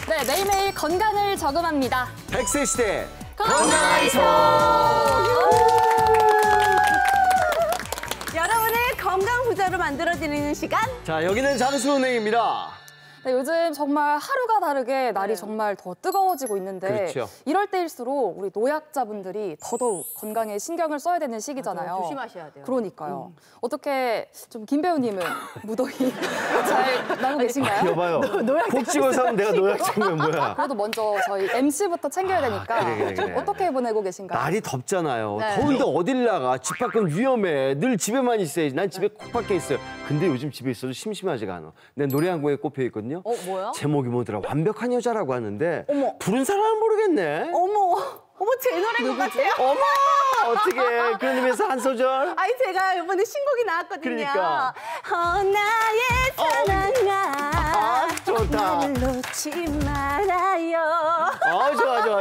네, 매일매일 건강을 저금합니다. 100세 시대 건강하이소! 여러분의 건강 부자로 만들어드리는 시간. 자, 여기는 장수은행입니다. 네, 요즘 정말 하루가 다르게 날이 정말 더 뜨거워지고 있는데 그렇죠. 이럴 때일수록 우리 노약자분들이 더더욱 건강에 신경을 써야 되는 시기잖아요. 맞아요. 조심하셔야 돼요. 그러니까요. 어떻게 좀 김 배우님은 무더위 잘 나고 계신가요? 여봐요. 콕 찍어서 하면 내가 노약 챙기면 뭐야. 그래도 먼저 저희 MC부터 챙겨야 되니까 그래. 어떻게 보내고 계신가요? 날이 덥잖아요. 네. 더운데 어딜 나가. 집 밖은 위험해. 늘 집에만 있어야지. 난 집에 콕 박혀 있어요. 근데 요즘 집에 있어도 심심하지가 않아. 내 노래 한 곡에 꼽혀 있거든요. 뭐요? 제목이 뭐더라? 완벽한 여자라고 하는데 어머. 부른 사람은 모르겠네. 어머, 제 노래인 것 같아요. 어머, 어떻게 그런 의미에서 한 소절? 아니, 제가 이번에 신곡이 나왔거든요. 그러니까. 나의 사랑아, 좋다. 나를 놓지 말아요.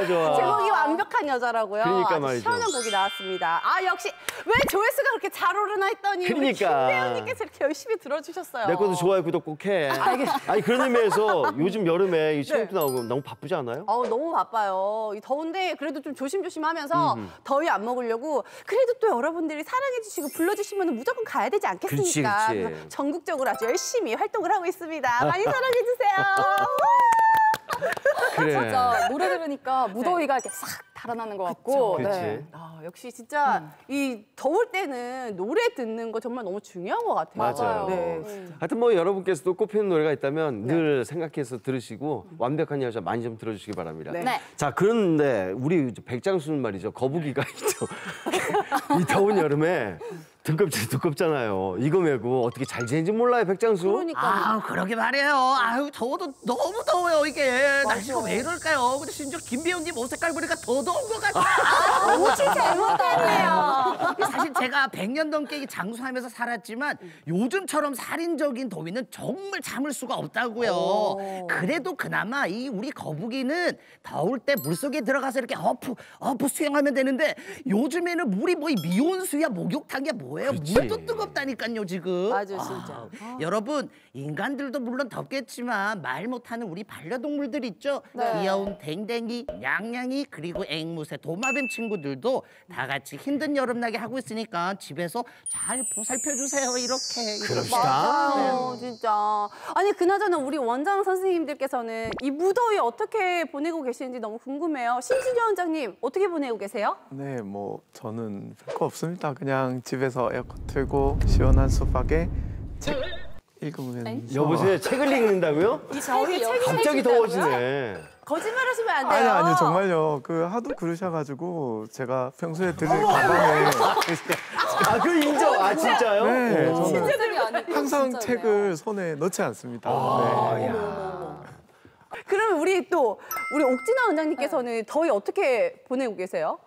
좋아. 제목이 완벽한 여자라고요. 그러니까 아주 말이죠. 시원한 곡이 나왔습니다. 아, 역시 왜 조회수가 그렇게 잘 오르나 했더니 우리 그러니까. 김 배우님께서 이렇게 열심히 들어주셨어요. 내 것도 좋아요, 구독 꼭 해. 아니 그런 의미에서 요즘 여름에 이 신곡도 나오고 너무 바쁘지 않아요? 너무 바빠요. 이 더운데 그래도 좀 조심조심하면서 더위 안 먹으려고 그래도 또 여러분들이 사랑해 주시고 불러주시면 무조건 가야 되지 않겠습니까? 그렇지. 그래서 전국적으로 아주 열심히 활동을 하고 있습니다. 많이 사랑해 주세요. 그래. 진짜 노래 들으니까 무더위가 이렇게 싹 달아나는 것 같고. 그치. 네. 역시 진짜 이 더울 때는 노래 듣는 거 정말 너무 중요한 것 같아요. 맞아요. 네. 하여튼 뭐 여러분께서도 꼽히는 노래가 있다면 늘 생각해서 들으시고 완벽한 여자 많이 좀 들어주시기 바랍니다. 네. 네. 자, 그런데 우리 백장수는 말이죠. 거북이가 있죠. 이 더운 여름에 두껍잖아요. 이거 메고 어떻게 잘 지내는지 몰라요, 백장수? 그러니까 그러게 말이에요. 더워도 너무 더워요, 이게. 날씨가 왜 이럴까요? 근데 심지어 김 배우님 옷 색깔 보니까 더 더운 것 같아요. 옷이 잘못됐네요. 사실 제가 100년 넘게 이 장수하면서 살았지만 요즘처럼 살인적인 더위는 정말 참을 수가 없다고요. 그래도 그나마 이 우리 거북이는 더울 때 물속에 들어가서 이렇게 어프 수영하면 되는데 요즘에는 물이 뭐 미온수야 목욕탕이야 뭐예요? 그렇지. 물도 뜨겁다니까요, 지금. 맞아, 진짜. 여러분, 인간들도 물론 덥겠지만 말 못하는 우리 반려동물들 있죠? 네. 귀여운 댕댕이, 냥냥이, 그리고 앵무새, 도마뱀 친구들도 다 같이 힘든 여름나게 하고 있으니까 집에서 잘 보살펴주세요, 이렇게. 그럽시다. 맞아요, 진짜. 아니, 그나저나 우리 원장 선생님들께서는 이 무더위 어떻게 보내고 계시는지 너무 궁금해요. 심진여 원장님, 어떻게 보내고 계세요? 네, 뭐 저는 별거 없습니다. 그냥 집에서 에어컨 틀고 시원한 소파에 책 읽으면서. 여보세요, 책을 읽는다고요? 저희 갑자기 더워지네. 거짓말하시면 안 돼요. 아니 정말요. 하도 그러셔가지고 제가 평소에 들을 가방에 그 인정. 진짜요? 네, 오. 저는 책이 아니고 항상 진짜네요. 책을 손에 넣지 않습니다. 네. 그러면 우리 옥진아 원장님께서는 더위 어떻게 보내고 계세요?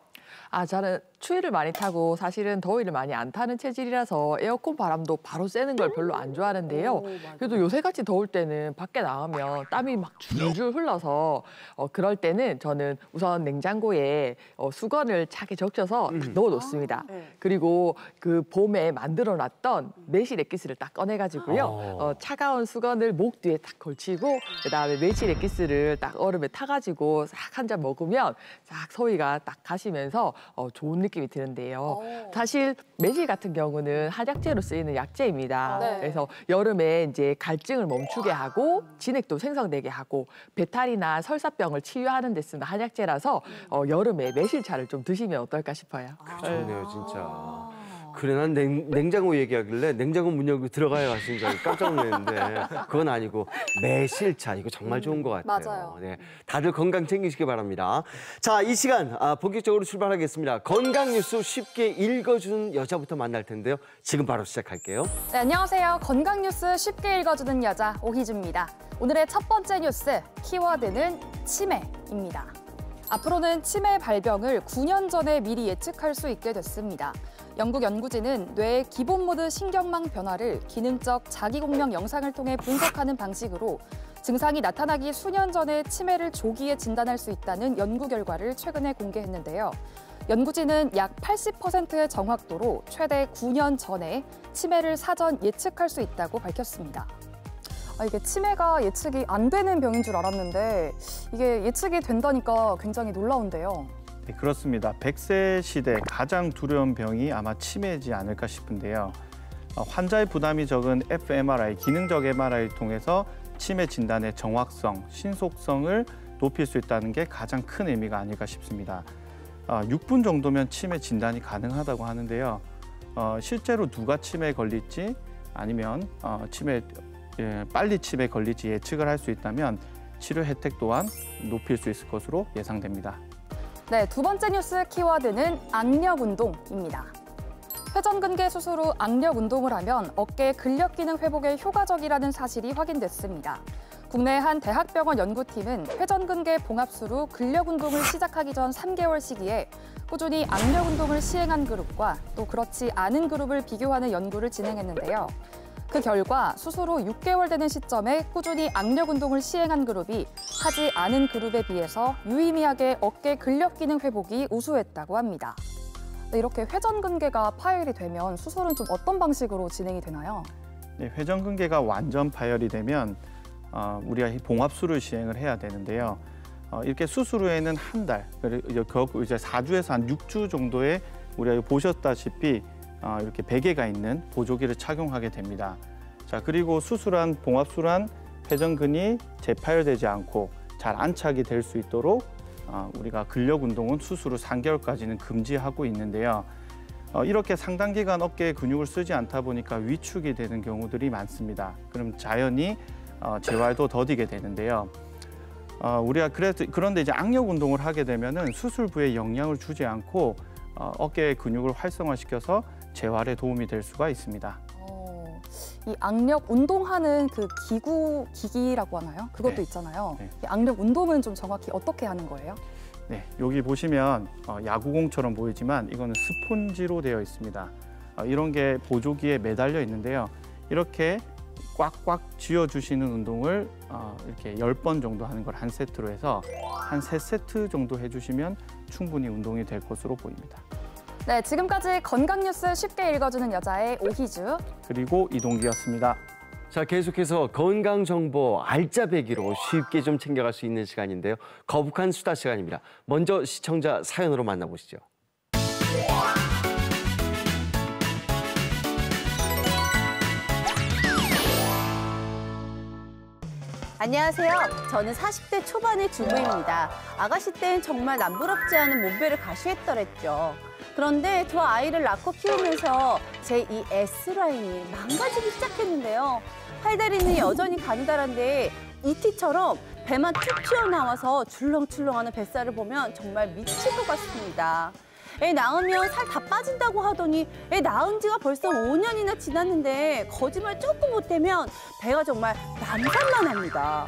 저는 추위를 많이 타고 사실은 더위를 많이 안 타는 체질이라서 에어컨 바람도 바로 쐬는 걸 별로 안 좋아하는데요. 그래도 요새같이 더울 때는 밖에 나가면 땀이 막 줄줄 흘러서 그럴 때는 저는 우선 냉장고에 수건을 차게 적셔서 넣어놓습니다. 그리고 그 봄에 만들어놨던 매실 액기스를 딱 꺼내가지고요. 차가운 수건을 목 뒤에 딱 걸치고 그다음에 매실 액기스를 딱 얼음에 타가지고 싹 한 잔 먹으면 싹 더위가 딱 가시면서 좋은 느낌이 드는데요. 사실 매실 같은 경우는 한약재로 쓰이는 약재입니다. 네. 그래서 여름에 이제 갈증을 멈추게 하고 진액도 생성되게 하고 배탈이나 설사병을 치유하는 데 쓰는 한약재라서 여름에 매실차를 좀 드시면 어떨까 싶어요. 좋네요, 진짜. 그래, 난 냉장고 얘기하길래 냉장고 문 열고 들어가야 하신 줄 알고 깜짝 놀랐는데 그건 아니고 매실차, 이거 정말 좋은 것 같아요. 맞아요. 네, 다들 건강 챙기시기 바랍니다. 자, 이 시간 본격적으로 출발하겠습니다. 건강 뉴스 쉽게 읽어주는 여자부터 만날 텐데요. 지금 바로 시작할게요. 네, 안녕하세요. 건강 뉴스 쉽게 읽어주는 여자 오희주입니다. 오늘의 첫 번째 뉴스, 키워드는 치매입니다. 앞으로는 치매 발병을 9년 전에 미리 예측할 수 있게 됐습니다. 영국 연구진은 뇌의 기본 모드 신경망 변화를 기능적 자기공명 영상을 통해 분석하는 방식으로 증상이 나타나기 수년 전에 치매를 조기에 진단할 수 있다는 연구 결과를 최근에 공개했는데요. 연구진은 약 80%의 정확도로 최대 9년 전에 치매를 사전 예측할 수 있다고 밝혔습니다. 이게 치매가 예측이 안 되는 병인 줄 알았는데 이게 예측이 된다니까 굉장히 놀라운데요. 네, 그렇습니다. 100세 시대 가장 두려운 병이 아마 치매이지 않을까 싶은데요. 환자의 부담이 적은 fMRI, 기능적 MRI를 통해서 치매 진단의 정확성, 신속성을 높일 수 있다는 게 가장 큰 의미가 아닐까 싶습니다. 6분 정도면 치매 진단이 가능하다고 하는데요. 실제로 누가 치매에 걸릴지 아니면 빨리 치매에 걸릴지 예측을 할 수 있다면 치료 혜택 또한 높일 수 있을 것으로 예상됩니다. 네, 두 번째 뉴스 키워드는 악력 운동입니다. 회전근개 수술 후 악력 운동을 하면 어깨 근력 기능 회복에 효과적이라는 사실이 확인됐습니다. 국내 한 대학병원 연구팀은 회전근개 봉합술 후 근력 운동을 시작하기 전 3개월 시기에 꾸준히 악력 운동을 시행한 그룹과 또 그렇지 않은 그룹을 비교하는 연구를 진행했는데요. 그 결과 수술 후 6개월 되는 시점에 꾸준히 악력 운동을 시행한 그룹이 하지 않은 그룹에 비해서 유의미하게 어깨 근력 기능 회복이 우수했다고 합니다. 이렇게 회전근개가 파열이 되면 수술은 좀 어떤 방식으로 진행이 되나요? 네, 회전근개가 완전 파열이 되면 우리가 봉합술을 시행을 해야 되는데요. 이렇게 수술 후에는 한 달, 그리고 이제 4주에서 한 6주 정도의 우리가 보셨다시피 이렇게 베개가 있는 보조기를 착용하게 됩니다. 자, 그리고 수술한 봉합술한 회전근이 재파열되지 않고 잘 안착이 될 수 있도록 우리가 근력 운동은 수술 후 3개월까지는 금지하고 있는데요. 이렇게 상당 기간 어깨에 근육을 쓰지 않다 보니까 위축이 되는 경우들이 많습니다. 그럼 자연히 재활도 더디게 되는데요. 그런데 이제 악력 운동을 하게 되면은 수술 부에 영향을 주지 않고 어깨의 근육을 활성화시켜서 재활에 도움이 될 수가 있습니다. 이 악력 운동하는 그 기기라고 하나요? 그것도 네. 있잖아요. 네. 이 악력 운동은 좀 정확히 어떻게 하는 거예요? 네, 여기 보시면 야구공처럼 보이지만 이거는 스폰지로 되어 있습니다. 이런 게 보조기에 매달려 있는데요. 이렇게 꽉꽉 쥐어주시는 운동을 이렇게 10번 정도 하는 걸 한 세트로 해서 한 3세트 정도 해주시면 충분히 운동이 될 것으로 보입니다. 네, 지금까지 건강 뉴스 쉽게 읽어주는 여자의 오희주 그리고 이동기였습니다. 자, 계속해서 건강 정보 알짜배기로 쉽게 좀 챙겨갈 수 있는 시간인데요. 거북한 수다 시간입니다. 먼저 시청자 사연으로 만나보시죠. 안녕하세요. 저는 40대 초반의 주부입니다. 아가씨 땐 정말 남부럽지 않은 몸매를 가시했더랬죠. 그런데 저 아이를 낳고 키우면서 제 이 S라인이 망가지기 시작했는데요. 팔다리는 여전히 가느다란데 이티처럼 배만 툭 튀어나와서 출렁출렁하는 뱃살을 보면 정말 미칠 것 같습니다. 애 낳으면 살 다 빠진다고 하더니 애 낳은 지가 벌써 5년이나 지났는데 거짓말 조금 못하면 배가 정말 남산만 합니다.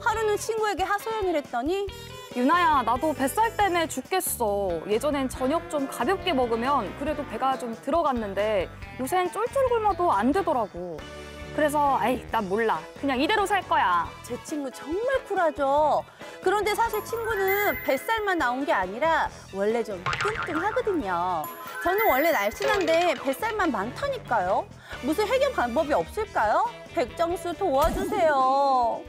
하루는 친구에게 하소연을 했더니 유나야, 나도 뱃살 때문에 죽겠어. 예전엔 저녁 좀 가볍게 먹으면 그래도 배가 좀 들어갔는데 요새는 쫄쫄 굶어도 안 되더라고. 그래서 난 몰라. 그냥 이대로 살 거야. 제 친구 정말 쿨하죠. 그런데 사실 친구는 뱃살만 나온 게 아니라 원래 좀 뚱뚱하거든요. 저는 원래 날씬한데 뱃살만 많다니까요. 무슨 해결 방법이 없을까요? 백정수 도와주세요.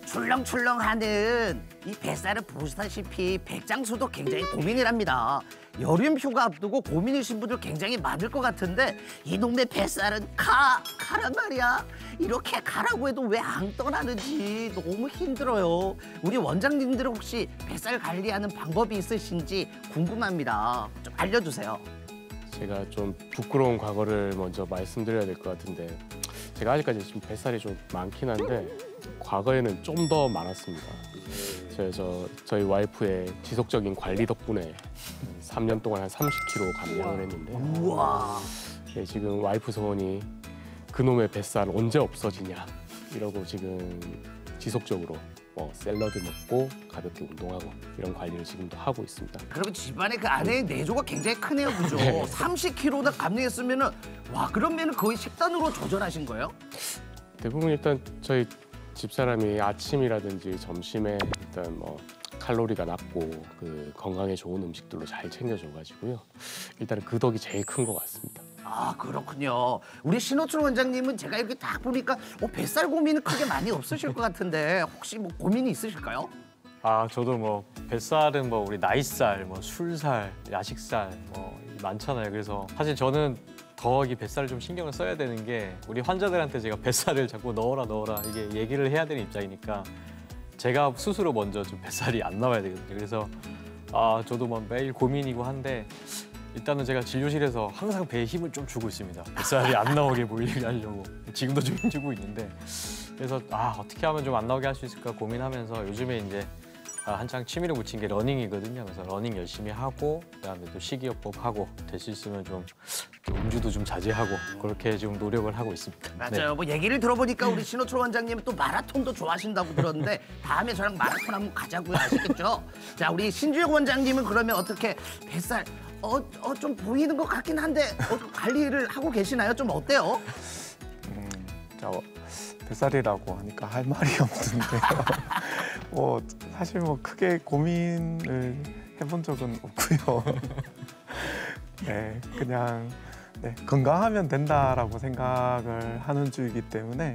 출렁출렁하는 이 뱃살을 보시다시피 백장수도 굉장히 고민이랍니다. 여름휴가 앞두고 고민이신 분들 굉장히 많을 것 같은데 이놈의 뱃살은 가란 말이야. 이렇게 가라고 해도 왜 안 떠나는지 너무 힘들어요. 우리 원장님들은 혹시 뱃살 관리하는 방법이 있으신지 궁금합니다. 좀 알려주세요. 제가 좀 부끄러운 과거를 먼저 말씀드려야 될 것 같은데 제가 아직까지 좀 뱃살이 좀 많긴 한데 과거에는 좀 더 많았습니다. 저희 와이프의 지속적인 관리 덕분에 3년 동안 한 30kg 감량을 했는데 우와. 네, 지금 와이프 소원이 그놈의 뱃살 언제 없어지냐 이러고 지금 지속적으로 샐러드 먹고 가볍게 운동하고 이런 관리를 지금도 하고 있습니다. 그러면 집안에 그 안에 내조가 굉장히 크네요, 그죠? 네. 30kg나 감량했으면은 와 그러면은 거의 식단으로 조절하신 거예요? 대부분 일단 저희 집사람이 아침이라든지 점심에 일단 칼로리가 낮고 그 건강에 좋은 음식들로 잘 챙겨줘가지고요. 일단은 그 덕이 제일 큰 것 같습니다. 아, 그렇군요. 우리 신호철 원장님은 제가 이렇게 딱 보니까 뱃살 고민은 크게 많이 없으실 것 같은데 혹시 뭐 고민이 있으실까요? 아, 저도 뭐 뱃살은 뭐 우리 나이살, 뭐 술살, 야식살 뭐 많잖아요. 그래서 사실 저는 더 이 뱃살을 좀 신경을 써야 되는 게 우리 환자들한테 제가 뱃살을 자꾸 넣어라 이게 얘기를 해야 되는 입장이니까 제가 스스로 먼저 좀 뱃살이 안 나와야 되거든요. 그래서 저도 뭐 매일 고민이고 한데 일단은 제가 진료실에서 항상 배에 힘을 좀 주고 있습니다. 뱃살이 안 나오게 보이게 하려고. 지금도 좀 힘주고 있는데 그래서 어떻게 하면 좀 안 나오게 할 수 있을까 고민하면서 요즘에 이제 한창 취미를 붙인 게 러닝이거든요. 그래서 러닝 열심히 하고 그다음에 또 식이요법 하고 될 수 있으면 좀 음주도 좀 자제하고 그렇게 좀 노력을 하고 있습니다. 맞아요. 뭐 얘기를 들어보니까 우리 신호철 원장님 또 마라톤도 좋아하신다고 들었는데 다음에 저랑 마라톤 한번 가자고요. 아시겠죠? 자, 우리 신주혁 원장님은 그러면 어떻게 뱃살 좀 보이는 것 같긴 한데 관리를 하고 계시나요? 좀 어때요? 자, 뱃살이라고 하니까 할 말이 없는데요. 사실 뭐 크게 고민을 해본 적은 없고요. 네, 그냥 건강하면 된다라고 생각을 하는 주이기 때문에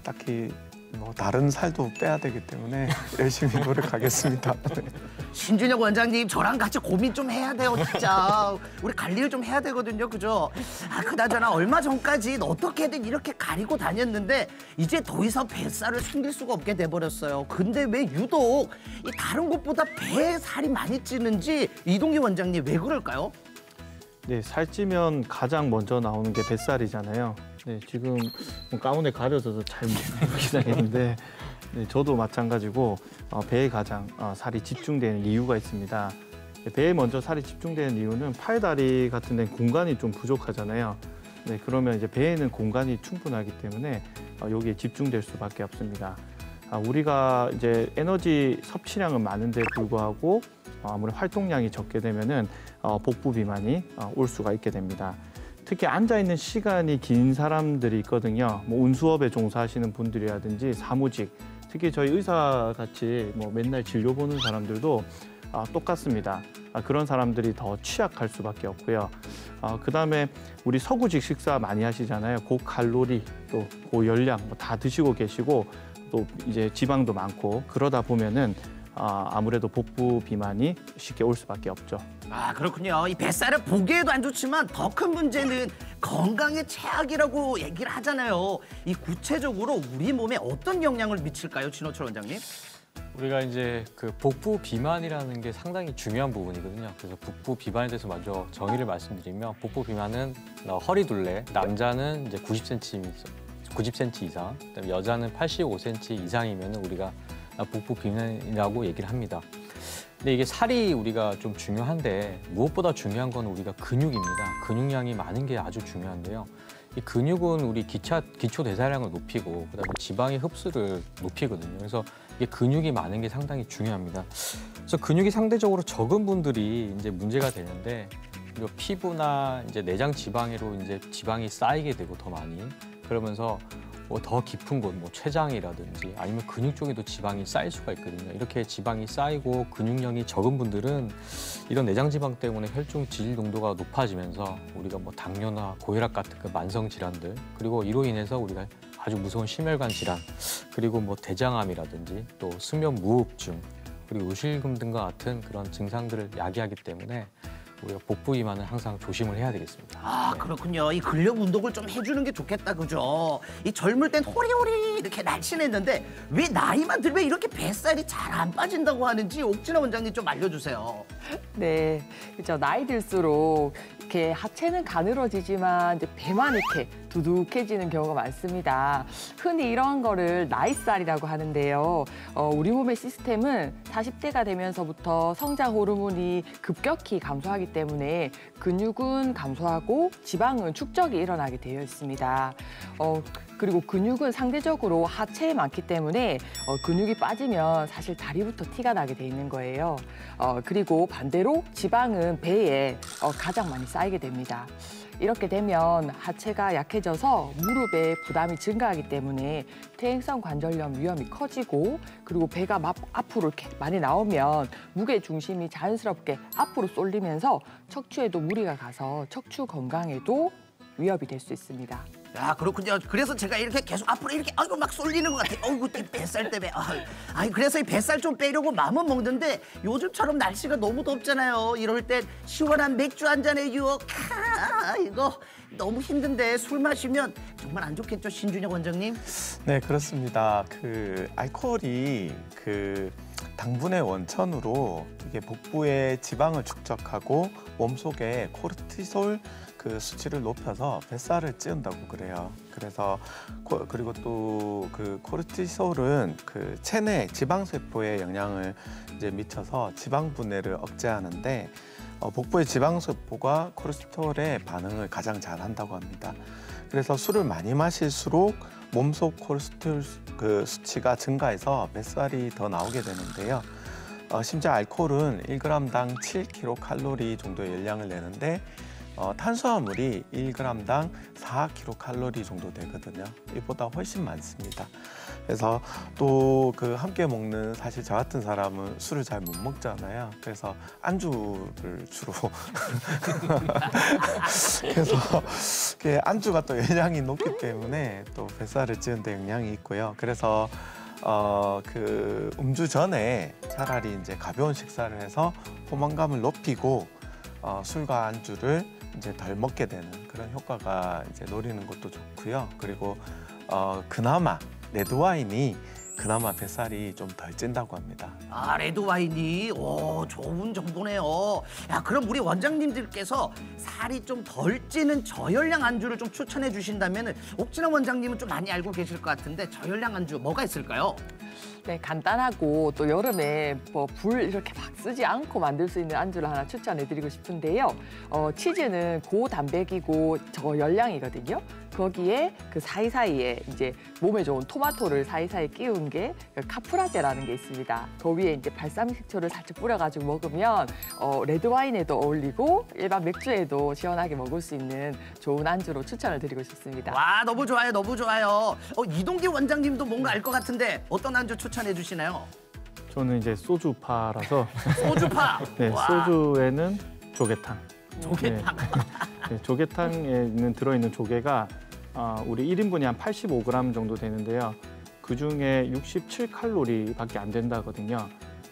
딱히 뭐 다른 살도 빼야 되기 때문에 열심히 노력하겠습니다. 신준혁 원장님 저랑 같이 고민 좀 해야 돼요, 진짜. 우리 관리를 좀 해야 되거든요, 그죠? 그나저나 얼마 전까지 어떻게든 이렇게 가리고 다녔는데 이제 더 이상 뱃살을 숨길 수가 없게 돼버렸어요. 근데 왜 유독 이 다른 곳보다 배에 살이 많이 찌는지 이동기 원장님 왜 그럴까요? 네, 살찌면 가장 먼저 나오는 게 뱃살이잖아요. 네, 지금 가운에 가려져서 잘 보이긴 하겠는데 저도 마찬가지고 배에 가장 살이 집중되는 이유가 있습니다. 배에 먼저 살이 집중되는 이유는 팔, 다리 같은 데는 공간이 좀 부족하잖아요. 네, 그러면 이제 배에는 공간이 충분하기 때문에 여기에 집중될 수밖에 없습니다. 우리가 이제 에너지 섭취량은 많은데 불구하고 아무래도 활동량이 적게 되면은 복부 비만이 올 수가 있게 됩니다. 특히 앉아 있는 시간이 긴 사람들이 있거든요. 뭐 운수업에 종사하시는 분들이라든지 사무직, 특히 저희 의사 같이 뭐 맨날 진료 보는 사람들도 똑같습니다. 그런 사람들이 더 취약할 수밖에 없고요. 그다음에 우리 서구식 식사 많이 하시잖아요. 고칼로리 또 고열량 뭐 다 드시고 계시고 또 이제 지방도 많고 그러다 보면은 아무래도 복부 비만이 쉽게 올 수밖에 없죠. 그렇군요. 이 뱃살은 보기에도 안 좋지만 더 큰 문제는 건강에 최악이라고 얘기를 하잖아요. 이 구체적으로 우리 몸에 어떤 영향을 미칠까요, 진호철 원장님? 우리가 이제 그 복부 비만이라는 게 상당히 중요한 부분이거든요. 그래서 복부 비만에 대해서 먼저 정의를 말씀드리면 복부 비만은 허리 둘레, 남자는 이제 90cm 이상, 그다음에 여자는 85cm 이상이면 우리가 복부 비만이라고 얘기를 합니다. 근데 이게 살이 우리가 좀 중요한데 무엇보다 중요한 건 우리가 근육입니다. 근육량이 많은 게 아주 중요한데요. 이 근육은 우리 기초 대사량을 높이고 그다음에 지방의 흡수를 높이거든요. 그래서 이게 근육이 많은 게 상당히 중요합니다. 그래서 근육이 상대적으로 적은 분들이 이제 문제가 되는데 피부나 이제 내장 지방으로 이제 지방이 쌓이게 되고 더 많이 그러면서 더 깊은 곳, 뭐 췌장이라든지 아니면 근육 쪽에도 지방이 쌓일 수가 있거든요. 이렇게 지방이 쌓이고 근육량이 적은 분들은 이런 내장 지방 때문에 혈중 지질 농도가 높아지면서 우리가 뭐 당뇨나 고혈압 같은 그 만성 질환들 그리고 이로 인해서 우리가 아주 무서운 심혈관 질환 그리고 뭐 대장암이라든지 또 수면 무호흡증 그리고 요실금 등과 같은 그런 증상들을 야기하기 때문에 우리가 복부 비만은 항상 조심을 해야 되겠습니다. 그렇군요. 이 근력 운동을 좀 해주는 게 좋겠다, 그죠? 이 젊을 땐 호리호리 이렇게 날씬했는데 왜 나이만 들면 이렇게 뱃살이 잘 안 빠진다고 하는지 옥진아 원장님 좀 알려주세요. 네, 그렇죠. 나이 들수록 이렇게 하체는 가늘어지지만 이제 배만 이렇게 두둑해지는 경우가 많습니다. 흔히 이런 거를 나이살이라고 하는데요. 우리 몸의 시스템은 40대가 되면서부터 성장 호르몬이 급격히 감소하기 때문에 근육은 감소하고 지방은 축적이 일어나게 되어 있습니다. 그리고 근육은 상대적으로 하체에 많기 때문에 근육이 빠지면 사실 다리부터 티가 나게 돼 있는 거예요. 그리고 반대로 지방은 배에 가장 많이 쌓이게 됩니다. 이렇게 되면 하체가 약해져서 무릎에 부담이 증가하기 때문에 퇴행성 관절염 위험이 커지고, 그리고 배가 앞으로 이렇게 많이 나오면 무게 중심이 자연스럽게 앞으로 쏠리면서 척추에도 무리가 가서 척추 건강에도 위협이 될 수 있습니다. 야, 그렇군요. 그래서 제가 이렇게 계속 앞으로 이렇게 아이고 막 쏠리는 것 같아요. 어이구, 이 뱃살 때문에. 아니, 그래서 이 뱃살 좀 빼려고 마음은 먹는데 요즘처럼 날씨가 너무 덥잖아요. 이럴 땐 시원한 맥주 한 잔에 유혹. 이거 너무 힘든데 술 마시면 정말 안 좋겠죠, 신준혁 원장님? 네, 그렇습니다. 그 알코올이 그 당분의 원천으로 이게 복부의 지방을 축적하고 몸속에 코르티솔 그 수치를 높여서 뱃살을 찌운다고 그래요. 그래서 그리고 또 그 코르티솔은 그 체내 지방 세포에 영향을 이제 미쳐서 지방 분해를 억제하는데 복부의 지방 세포가 코르티솔의 반응을 가장 잘 한다고 합니다. 그래서 술을 많이 마실수록 몸속 코르티솔 그 수치가 증가해서 뱃살이 더 나오게 되는데요. 심지어 알코올은 1g당 7kcal 정도의 열량을 내는데 탄수화물이 1g당 4kcal 정도 되거든요. 이보다 훨씬 많습니다. 그래서 또 그 함께 먹는, 사실 저 같은 사람은 술을 잘 못 먹잖아요. 그래서 안주를 주로 그래서 안주가 또 열량이 높기 때문에 또 뱃살을 찌는 데 영향이 있고요. 그래서 그 음주 전에 차라리 이제 가벼운 식사를 해서 포만감을 높이고 술과 안주를 이제 덜 먹게 되는 그런 효과가 이제 노리는 것도 좋고요. 그리고 그나마 레드와인이 그나마 뱃살이 좀 덜 찐다고 합니다. 아, 레드와인이? 오, 좋은 정보네요. 야, 그럼 우리 원장님들께서 살이 좀 덜 찌는 저열량 안주를 좀 추천해 주신다면 옥진아 원장님은 좀 많이 알고 계실 것 같은데 저열량 안주 뭐가 있을까요? 네, 간단하고 또 여름에 뭐 불 이렇게 막 쓰지 않고 만들 수 있는 안주를 하나 추천해드리고 싶은데요. 치즈는 고단백이고 저열량이거든요. 거기에 그 사이사이에 이제 몸에 좋은 토마토를 사이사이에 끼운 게 카프라제라는 게 있습니다. 그 위에 이제 발사믹 식초를 살짝 뿌려가지고 먹으면 레드와인에도 어울리고 일반 맥주에도 시원하게 먹을 수 있는 좋은 안주로 추천을 드리고 싶습니다. 와, 너무 좋아요, 너무 좋아요. 이동기 원장님도 뭔가 알 것 같은데 어떤 안주 추천해 주시나요? 저는 이제 소주파라서 소주파. 네, 와. 소주에는 조개탕. 조개탕. 네, 조개탕에는 들어있는 조개가 우리 1인분이 한 85g 정도 되는데요. 그중에 67칼로리밖에 안 된다거든요.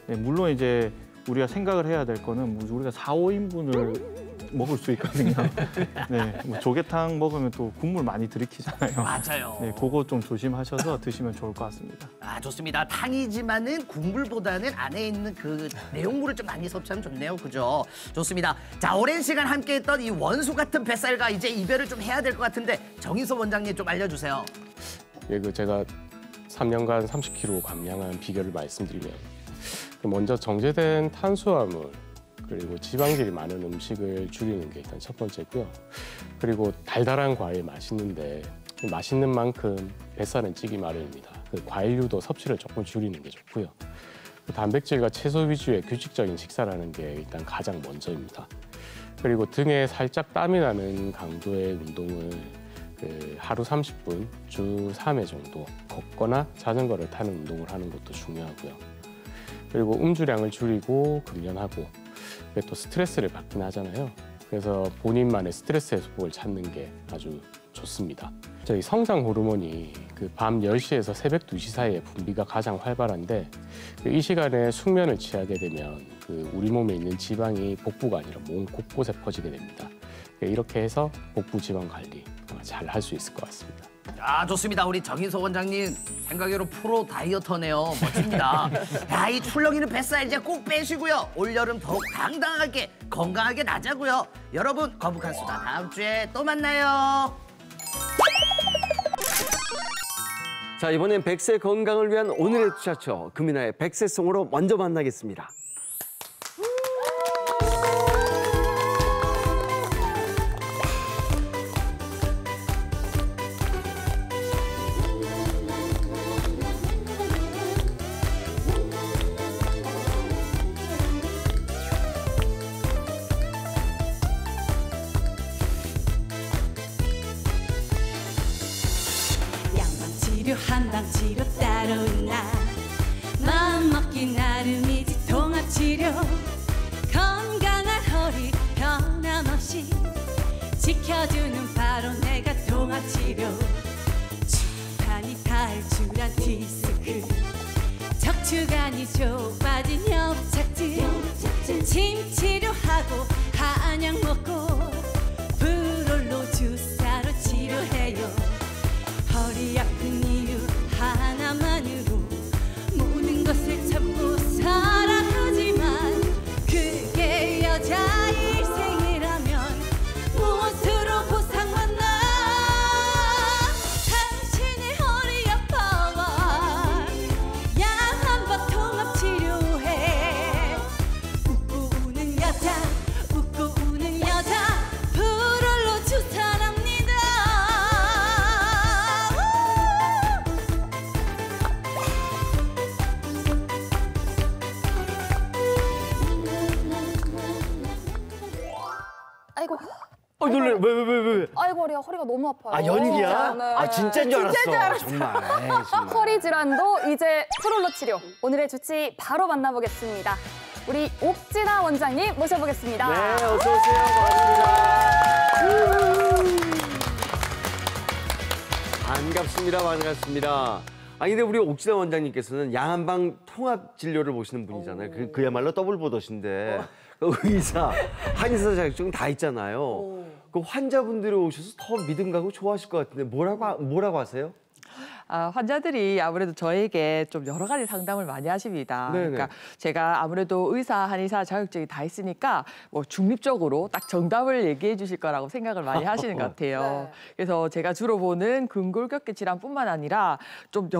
네, 물론 이제 우리가 생각을 해야 될 거는 우리가 4, 5인분을 먹을 수 있거든요. 네, 뭐 조개탕 먹으면 또 국물 많이 들이키잖아요. 맞아요. 네, 그거 좀 조심하셔서 드시면 좋을 것 같습니다. 아, 좋습니다. 탕이지만은 국물보다는 안에 있는 그 내용물을 좀 많이 섭취하면 좋네요. 그죠? 좋습니다. 자, 오랜 시간 함께했던 이 원수 같은 뱃살과 이제 이별을 좀 해야 될 것 같은데 정인섭 원장님 좀 알려주세요. 예, 그 제가 3년간 30kg 감량한 비결을 말씀드리면, 먼저 정제된 탄수화물 그리고 지방질이 많은 음식을 줄이는 게 일단 첫 번째고요. 그리고 달달한 과일 맛있는데 맛있는 만큼 뱃살은 찌기 마련입니다. 그 과일류도 섭취를 조금 줄이는 게 좋고요. 단백질과 채소 위주의 규칙적인 식사를 하는 게 일단 가장 먼저입니다. 그리고 등에 살짝 땀이 나는 강도의 운동을 하루 30분, 주 3회 정도 걷거나 자전거를 타는 운동을 하는 것도 중요하고요. 그리고 음주량을 줄이고 금연하고, 또 스트레스를 받긴 하잖아요. 그래서 본인만의 스트레스 해소법을 찾는 게 아주 좋습니다. 저희 성장 호르몬이 그 밤 10시에서 새벽 2시 사이에 분비가 가장 활발한데, 이 시간에 숙면을 취하게 되면 우리 몸에 있는 지방이 복부가 아니라 몸 곳곳에 퍼지게 됩니다. 이렇게 해서 복부 지방 관리 잘 할 수 있을 것 같습니다. 아, 좋습니다. 우리 정인섭 원장님 생각외로 프로 다이어터네요. 멋집니다. 야, 이 출렁이는 뱃살 이제 꼭 빼시고요. 올여름 더욱 당당하게 건강하게 나자고요. 여러분, 거북한 수다 다음 주에 또 만나요. 자, 이번엔 100세 건강을 위한 오늘의 투자처 금이나의 100세송으로 먼저 만나겠습니다. 한방치료 따로 있나 마음먹기 나름이지 통합치료 건강한 허리 변함없이 지켜주는 바로 내가 통합치료 주간이 탈출한 디스크 척추관이 좁아진 협착증 침 치료하고 한약 먹고 브롤로 주사로 치료해요 허리 아픈 이유 하나만으로 모든 것을 참고 살아가지만 그게 여자 일생이라면 무엇으로 보상받나 당신의 허리 아파와 양한박 통합 치료해 웃고 우는 여자 불을로 주사랍니다 아이고, 놀래. 왜? 아이고 허리가 너무 아파요. 아, 연기야? 네. 아, 진짜인 줄 알았어. 정말. 에이, 정말. 허리 질환도 이제 프롤로 치료. 오늘의 주치 바로 만나보겠습니다. 우리 옥진아 원장님 모셔보겠습니다. 네, 어서 오세요. 반갑습니다. 반갑습니다. 아니 근데 우리 옥진아 원장님께서는 양한방 통합 진료를 보시는 분이잖아요. 그야말로 더블 보더신데 의사, 한의사 자격증 다 있잖아요. 그 환자분들이 오셔서 더 믿음 가고 좋아하실 것 같은데 뭐라고 하세요? 환자들이 아무래도 저에게 좀 여러 가지 상담을 많이 하십니다. 네네. 그러니까 제가 아무래도 의사, 한의사 자격증이 다 있으니까 뭐 중립적으로 딱 정답을 얘기해 주실 거라고 생각을 많이 하시는 것 같아요. 네. 그래서 제가 주로 보는 근골격계 질환뿐만 아니라 좀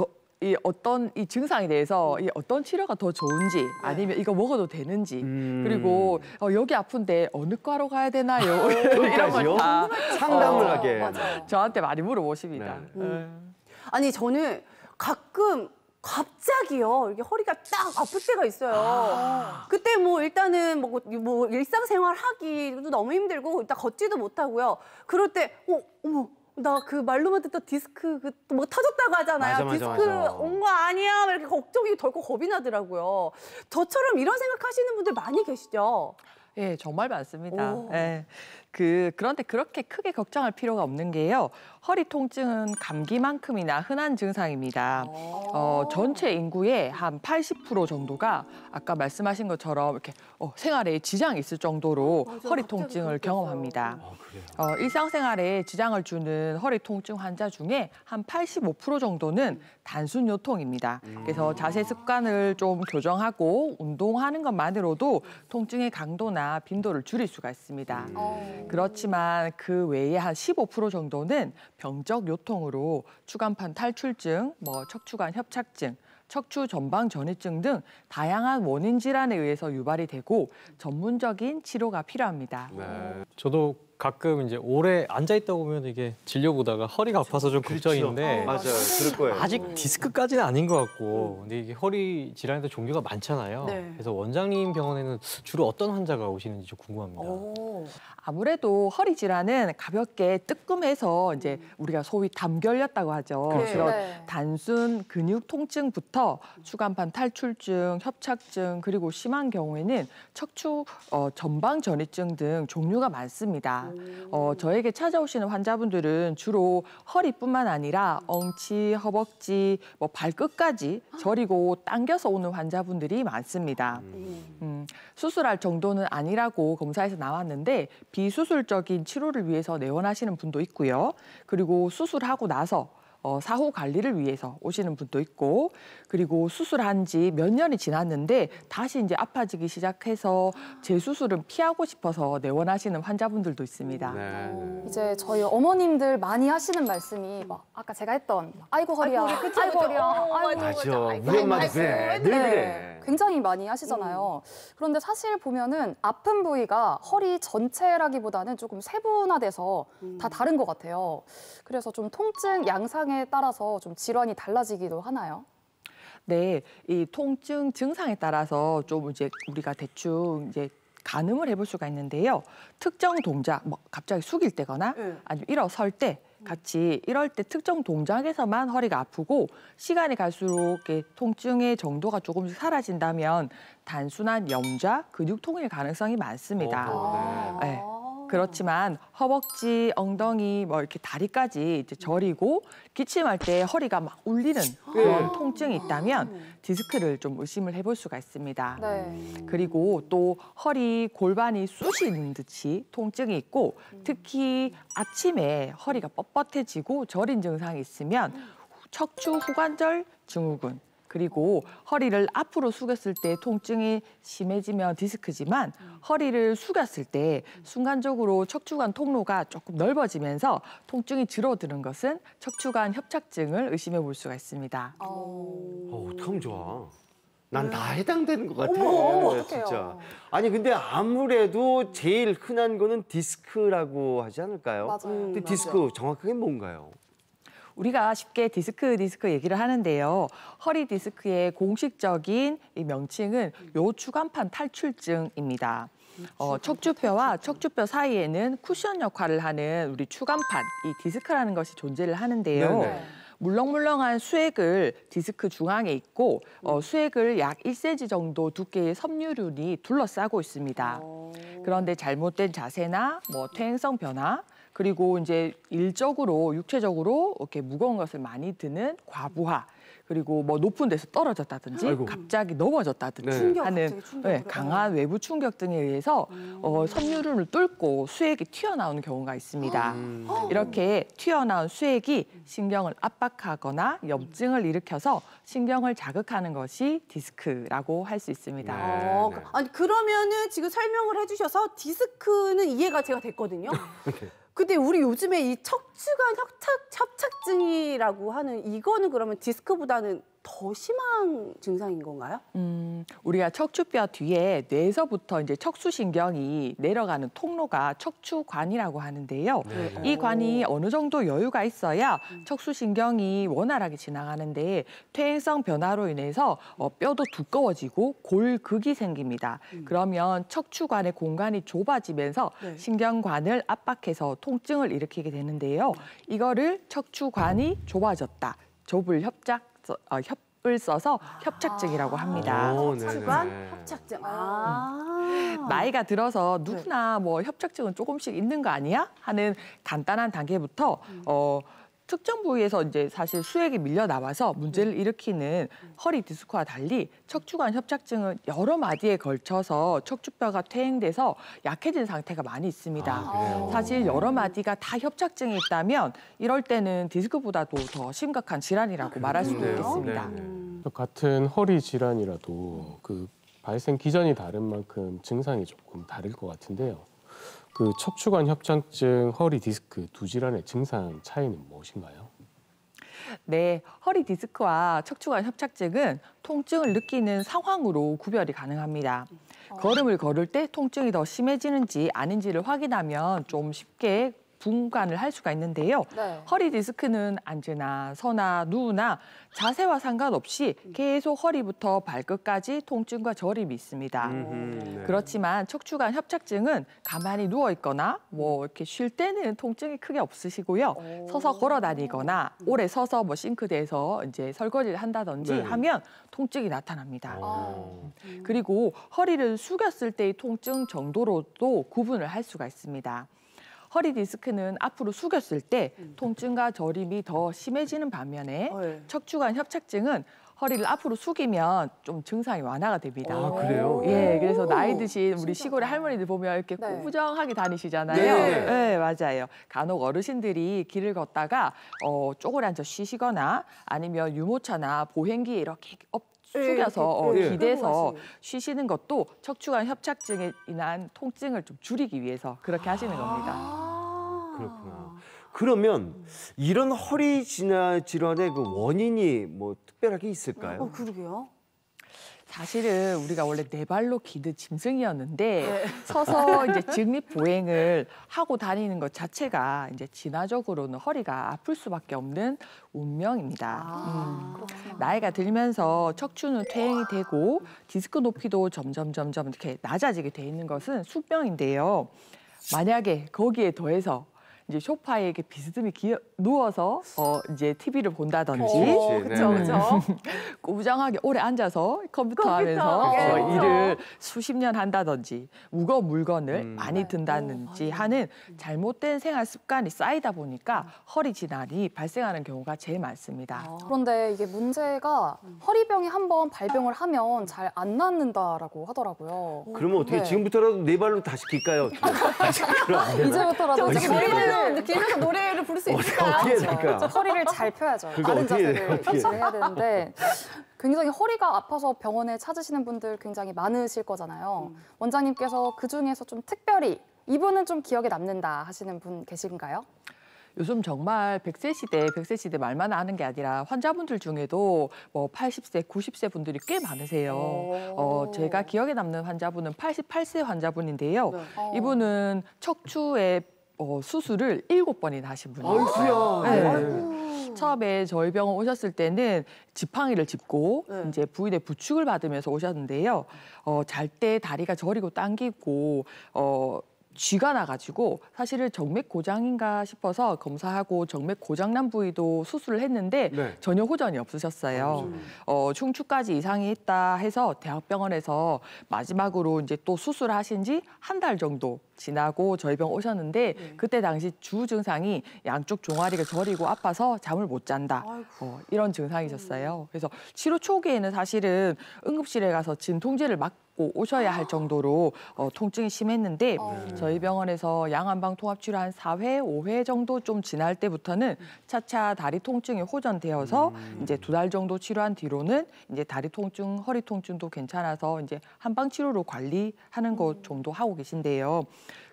이 어떤 이 증상에 대해서 이 어떤 치료가 더 좋은지 아니면 이거 먹어도 되는지 그리고 여기 아픈데 어느 과로 가야 되나요? 이런 걸 다 상담을 하게. 맞아요. 저한테 많이 물어보십니다. 아니 저는 가끔 갑자기요 이렇게 허리가 딱 아플 때가 있어요. 그때 뭐 일단은 뭐 일상생활 하기도 너무 힘들고 일단 걷지도 못하고요. 그럴 때 어머 나 그 말로만 듣던 디스크 뭐 터졌다고 하잖아요. 맞아. 디스크 온 거 아니야? 이렇게 걱정이 덜컥 겁이 나더라고요. 저처럼 이런 생각하시는 분들 많이 계시죠? 예, 정말 많습니다. 예. 그런데 그렇게 크게 걱정할 필요가 없는 게요. 허리 통증은 감기만큼이나 흔한 증상입니다. 전체 인구의 한 80% 정도가 아까 말씀하신 것처럼 이렇게 생활에 지장이 있을 정도로 허리 통증을 경험합니다. 일상생활에 지장을 주는 허리 통증 환자 중에 한 85% 정도는 단순 요통입니다. 그래서 자세 습관을 좀 교정하고 운동하는 것만으로도 통증의 강도나 빈도를 줄일 수가 있습니다. 그렇지만 그 외에 한 15% 정도는 병적 요통으로 추간판 탈출증, 척추관 협착증, 척추 전방 전이증 등 다양한 원인 질환에 의해서 유발이 되고 전문적인 치료가 필요합니다. 네. 저도 가끔 이제 오래 앉아 있다 보면 이게 진료 보다가 허리가 아파서 좀 걱정인데 맞아요. 그럴 거예요. 아직 디스크까지는 아닌 것 같고 근데 이게 허리 질환에도 종류가 많잖아요. 네. 그래서 원장님 병원에는 주로 어떤 환자가 오시는지 좀 궁금합니다. 아무래도 허리 질환은 가볍게 뜨끔해서 이제 우리가 소위 담결렸다고 하죠. 그렇죠. 그런 네. 단순 근육 통증부터 추간판 탈출증, 협착증 그리고 심한 경우에는 척추 전방 전이증 등 종류가 많습니다. 저에게 찾아오시는 환자분들은 주로 허리뿐만 아니라 엉치, 허벅지, 발끝까지 저리고 당겨서 오는 환자분들이 많습니다. 수술할 정도는 아니라고 검사에서 나왔는데 비수술적인 치료를 위해서 내원하시는 분도 있고요. 그리고 수술하고 나서 사후 관리를 위해서 오시는 분도 있고 그리고 수술한 지 몇 년이 지났는데 다시 이제 아파지기 시작해서 재수술은 피하고 싶어서 내원하시는 환자분들도 있습니다. 네. 이제 저희 어머님들 많이 하시는 말씀이 아까 제가 했던 아이고 허리야, 아이고 허리야, 아이고 맞아. 우리 엄마도 그래. 늘 그래. 굉장히 많이 하시잖아요. 그런데 사실 보면은 아픈 부위가 허리 전체라기보다는 조금 세분화돼서 다 다른 것 같아요. 그래서 좀 통증 양상에 따라서 좀 질환이 달라지기도 하나요? 네, 이 통증 증상에 따라서 좀 이제 우리가 대충 이제 가늠을 해볼 수가 있는데요. 특정 동작, 갑자기 숙일 때거나 아니면 일어설 때 같이 이럴 때 특정 동작에서만 허리가 아프고 시간이 갈수록 이렇게 통증의 정도가 조금씩 사라진다면 단순한 염좌, 근육통일 가능성이 많습니다. 네. 그렇지만 허벅지, 엉덩이, 뭐 이렇게 다리까지 이제 저리고 기침할 때 허리가 막 울리는 그런 통증이 있다면 디스크를 좀 의심을 해볼 수가 있습니다. 그리고 또 허리 골반이 쑤시는 듯이 통증이 있고 특히 아침에 허리가 뻣뻣해지고 저린 증상이 있으면 척추 후관절 증후군 그리고 허리를 앞으로 숙였을 때 통증이 심해지면 디스크지만 허리를 숙였을 때 순간적으로 척추관 통로가 조금 넓어지면서 통증이 줄어드는 것은 척추관 협착증을 의심해 볼 수가 있습니다. 어떡하면 좋아. 난 다 해당되는 것 같아. 어떡해요. 진짜. 아니 근데 아무래도 제일 흔한 거는 디스크라고 하지 않을까요? 맞아요. 근데 디스크 정확하게 뭔가요? 우리가 쉽게 디스크 얘기를 하는데요. 허리 디스크의 공식적인 이 명칭은 요추간판 탈출증입니다. 척추뼈와 척추뼈 사이에는 쿠션 역할을 하는 우리 추간판, 이 디스크라는 것이 존재를 하는데요. 네네. 물렁물렁한 수액을 디스크 중앙에 있고 수액을 약 1cm 정도 두께의 섬유륜이 둘러싸고 있습니다. 그런데 잘못된 자세나 뭐 퇴행성 변화 그리고 이제 일적으로 육체적으로 이렇게 무거운 것을 많이 드는 과부하 그리고 뭐 높은 데서 떨어졌다든지 아이고. 갑자기 넘어졌다든지 하는 강한 외부 충격 등에 의해서 섬유륜을 뚫고 수액이 튀어나오는 경우가 있습니다. 이렇게 튀어나온 수액이 신경을 압박하거나 염증을 일으켜서 신경을 자극하는 것이 디스크라고 할 수 있습니다. 아니 그러면은 지금 설명을 해주셔서 디스크는 이해가 제가 됐거든요. 근데 우리 요즘에 이 척추관 협착증이라고 하는 이거는 그러면 디스크보다는 더 심한 증상인 건가요? 우리가 척추뼈 뒤에 뇌에서부터 이제 척수신경이 내려가는 통로가 척추관이라고 하는데요. 이 관이 어느 정도 여유가 있어야 척수신경이 원활하게 지나가는데 퇴행성 변화로 인해서 뼈도 두꺼워지고 골극이 생깁니다. 그러면 척추관의 공간이 좁아지면서 신경관을 압박해서 통증을 일으키게 되는데요. 이거를 척추관이 좁아졌다. 좁을 협을 써서 협착증이라고 합니다. 척추관 협착증. 나이가 들어서 누구나 뭐 협착증은 조금씩 있는 거 아니야? 하는 간단한 단계부터 특정 부위에서 이제 사실 수액이 밀려 나와서 문제를 일으키는 허리 디스크와 달리 척추관 협착증은 여러 마디에 걸쳐서 척추뼈가 퇴행돼서 약해진 상태가 많이 있습니다. 사실 여러 마디가 다 협착증이 있다면 이럴 때는 디스크보다도 더 심각한 질환이라고 말할 수도 있겠습니다. 같은 허리 질환이라도 그 발생 기전이 다른 만큼 증상이 조금 다를 것 같은데요. 그 척추관 협착증, 허리 디스크 두 질환의 증상 차이는 무엇인가요? 네, 허리 디스크와 척추관 협착증은 통증을 느끼는 상황으로 구별이 가능합니다. 걸음을 걸을 때 통증이 더 심해지는지 아닌지를 확인하면 좀 쉽게 분간을 할 수가 있는데요. 허리 디스크는 앉으나 서나 누우나 자세와 상관없이 계속 허리부터 발끝까지 통증과 저림이 있습니다. 그렇지만 척추관 협착증은 가만히 누워 있거나 뭐 이렇게 쉴 때는 통증이 크게 없으시고요. 서서 걸어 다니거나 오래 서서 뭐 싱크대에서 이제 설거지를 한다든지 하면 통증이 나타납니다. 그리고 허리를 숙였을 때의 통증 정도로도 구분을 할 수가 있습니다. 허리 디스크는 앞으로 숙였을 때 통증과 저림이 더 심해지는 반면에 척추관 협착증은 허리를 앞으로 숙이면 좀 증상이 완화가 됩니다. 그래요? 예, 그래서 나이 드신 우리 시골의 할머니들 보면 이렇게 꾸부정하게 다니시잖아요. 네, 맞아요. 간혹 어르신들이 길을 걷다가 쪼그려 앉아 쉬시거나 아니면 유모차나 보행기에 이렇게 숙여서 기대서 쉬시는 것도 척추관 협착증에 인한 통증을 좀 줄이기 위해서 그렇게 하시는 겁니다. 그렇구나. 그러면 이런 허리 질환의 그 원인이 뭐 특별하게 있을까요? 그러게요. 사실은 우리가 원래 네 발로 기듯 짐승이었는데 서서 이제 직립 보행을 하고 다니는 것 자체가 이제 진화적으로는 허리가 아플 수밖에 없는 운명입니다. 나이가 들면서 척추는 퇴행이 되고 디스크 높이도 점점 이렇게 낮아지게 돼 있는 것은 숙명인데요. 만약에 거기에 더해서 이제 소파에 이렇게 비스듬히 누워서 이제 TV를 본다든지 그렇죠. 그렇죠. 꾸부정하게 오래 앉아서 컴퓨터 하면서 그렇죠. 일을 수십 년 한다든지 무거운 물건을 많이 든다든지 하는 잘못된 생활 습관이 쌓이다 보니까 허리 질환이 발생하는 경우가 제일 많습니다. 그런데 이게 문제가 허리병이 한번 발병을 하면 잘 안 낫는다라고 하더라고요. 그러면 어떻게 네. 지금부터라도 네 발로 다시 길까요? 그럼 안 되나? 이제부터라도 저기 이제 노래를 길에서 노래를 부를 수 있을까요? 어떻게 해야 될까? 그렇죠. 허리를 잘 펴야죠. 그거 바른 어떻게 해야 돼요? 자세를 어떻게 유지를 해야 되는데 굉장히 허리가 아파서 병원에 찾으시는 분들 굉장히 많으실 거잖아요. 원장님께서 그중에서 좀 특별히 이분은 좀 기억에 남는다 하시는 분 계신가요? 요즘 정말 100세 시대 말만 아는 게 아니라 환자분들 중에도 뭐 80세, 90세 분들이 꽤 많으세요. 제가 기억에 남는 환자분은 88세 환자분인데요. 이분은 척추의 수술을 7번이나 하신 분이에요. 아이쿠야. 네. 처음에 저희 병원 오셨을 때는 지팡이를 짚고 이제 부인의 부축을 받으면서 오셨는데요. 잘 때 다리가 저리고 당기고 쥐가 나가지고 사실은 정맥 고장인가 싶어서 검사하고 정맥 고장난 부위도 수술을 했는데 네. 전혀 호전이 없으셨어요. 흉추까지 이상이 있다 해서 대학병원에서 마지막으로 이제 또 수술하신 지 한 달 정도 지나고 저희 병 오셨는데 그때 당시 주 증상이 양쪽 종아리가 저리고 아파서 잠을 못 잔다. 이런 증상이셨어요. 그래서 치료 초기에는 사실은 응급실에 가서 진통제를 맞고 오셔야 할 정도로 통증이 심했는데 저희 병원에서 양한방 통합치료 한 4회, 5회 정도 좀 지날 때부터는 차차 다리 통증이 호전되어서 이제 2달 정도 치료한 뒤로는 이제 다리 통증, 허리 통증도 괜찮아서 이제 한방 치료로 관리하는 것 정도 하고 계신데요.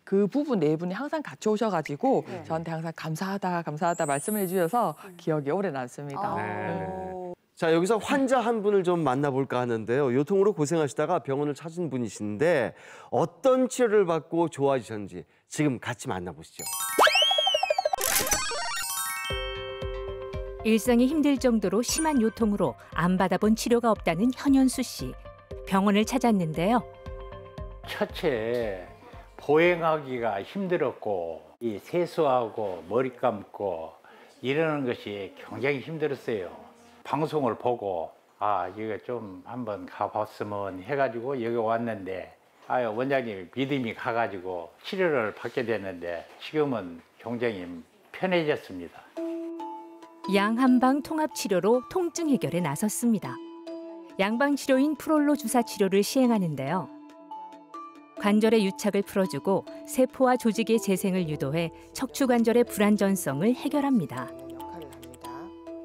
그 부분 네 분이 항상 같이 오셔가지고 저한테 항상 감사하다 말씀을 해주셔서 기억이 오래 남습니다. 네. 자, 여기서 환자 한 분을 좀 만나볼까 하는데요. 요통으로 고생하시다가 병원을 찾은 분이신데 어떤 치료를 받고 좋아지셨는지 지금 같이 만나보시죠. 일상이 힘들 정도로 심한 요통으로 안 받아본 치료가 없다는 현현수 씨. 병원을 찾았는데요. 첫째, 보행하기가 힘들었고 이 세수하고 머리 감고 이러는 것이 굉장히 힘들었어요. 방송을 보고 이거 좀 한번 가봤으면 해가지고 여기 왔는데 원장님 믿음이 가가지고 치료를 받게 됐는데 지금은 굉장히 편해졌습니다. 양한방 통합치료로 통증 해결에 나섰습니다. 양방치료인 프롤로 주사 치료를 시행하는데요. 관절의 유착을 풀어주고 세포와 조직의 재생을 유도해 척추관절의 불안전성을 해결합니다.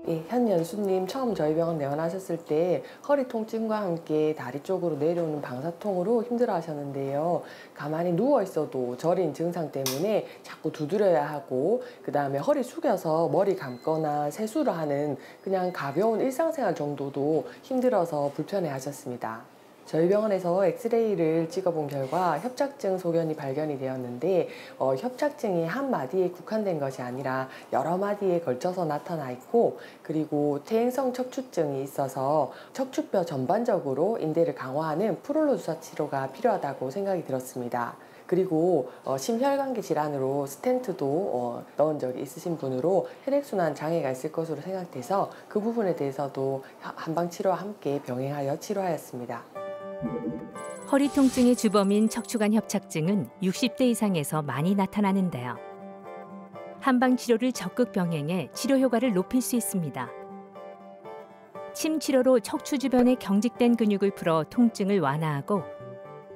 예, 현연수님 처음 저희 병원 내원하셨을 때 허리 통증과 함께 다리 쪽으로 내려오는 방사통으로 힘들어하셨는데요. 가만히 누워 있어도 저린 증상 때문에 자꾸 두드려야 하고 그 다음에 허리 숙여서 머리 감거나 세수를 하는 그냥 가벼운 일상생활 정도도 힘들어서 불편해하셨습니다. 저희 병원에서 엑스레이를 찍어본 결과 협착증 소견이 발견이 되었는데 협착증이 한 마디에 국한된 것이 아니라 여러 마디에 걸쳐서 나타나 있고 그리고 퇴행성 척추증이 있어서 척추뼈 전반적으로 인대를 강화하는 프롤로 주사 치료가 필요하다고 생각이 들었습니다. 그리고 심혈관계 질환으로 스텐트도 넣은 적이 있으신 분으로 혈액순환 장애가 있을 것으로 생각돼서 그 부분에 대해서도 한방치료와 함께 병행하여 치료하였습니다. 허리 통증의 주범인 척추관 협착증은 60대 이상에서 많이 나타나는데요. 한방 치료를 적극 병행해 치료 효과를 높일 수 있습니다. 침 치료로 척추 주변의 경직된 근육을 풀어 통증을 완화하고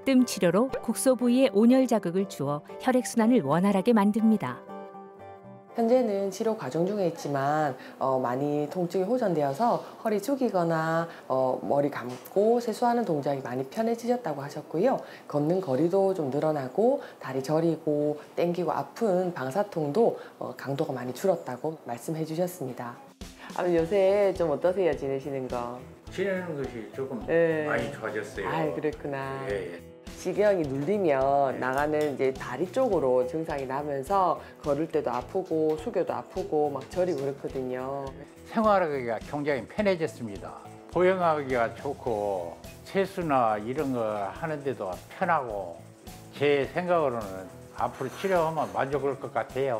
뜸 치료로 곡소 부위에 온열 자극을 주어 혈액순환을 원활하게 만듭니다. 현재는 치료 과정 중에 있지만 많이 통증이 호전되어서 허리 숙이거나 머리 감고 세수하는 동작이 많이 편해지셨다고 하셨고요. 걷는 거리도 좀 늘어나고 다리 저리고 땡기고 아픈 방사통도 강도가 많이 줄었다고 말씀해 주셨습니다. 요새 좀 어떠세요, 지내시는 거? 지내는 것이 조금 많이 좋아졌어요. 그랬구나. 예. 지경이 눌리면 나가는 이제 다리 쪽으로 증상이 나면서 걸을 때도 아프고 숙여도 아프고 막 저리고 그렇거든요. 생활하기가 굉장히 편해졌습니다. 보행하기가 좋고 세수나 이런 거 하는데도 편하고 제 생각으로는 앞으로 치료하면 만족할 것 같아요.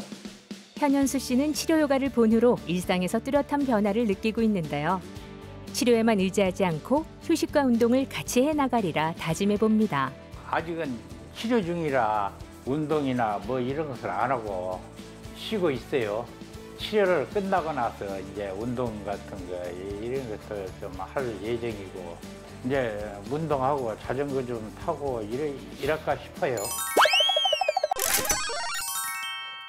현현수 씨는 치료 효과를 본으로 일상에서 뚜렷한 변화를 느끼고 있는데요. 치료에만 의지하지 않고 휴식과 운동을 같이 해나가리라 다짐해 봅니다. 아직은 치료 중이라 운동이나 뭐 이런 것을 안 하고 쉬고 있어요. 치료를 끝나고 나서 이제 운동 같은 거 이런 것을 좀 할 예정이고 이제 운동하고 자전거 좀 타고 이럴까 싶어요.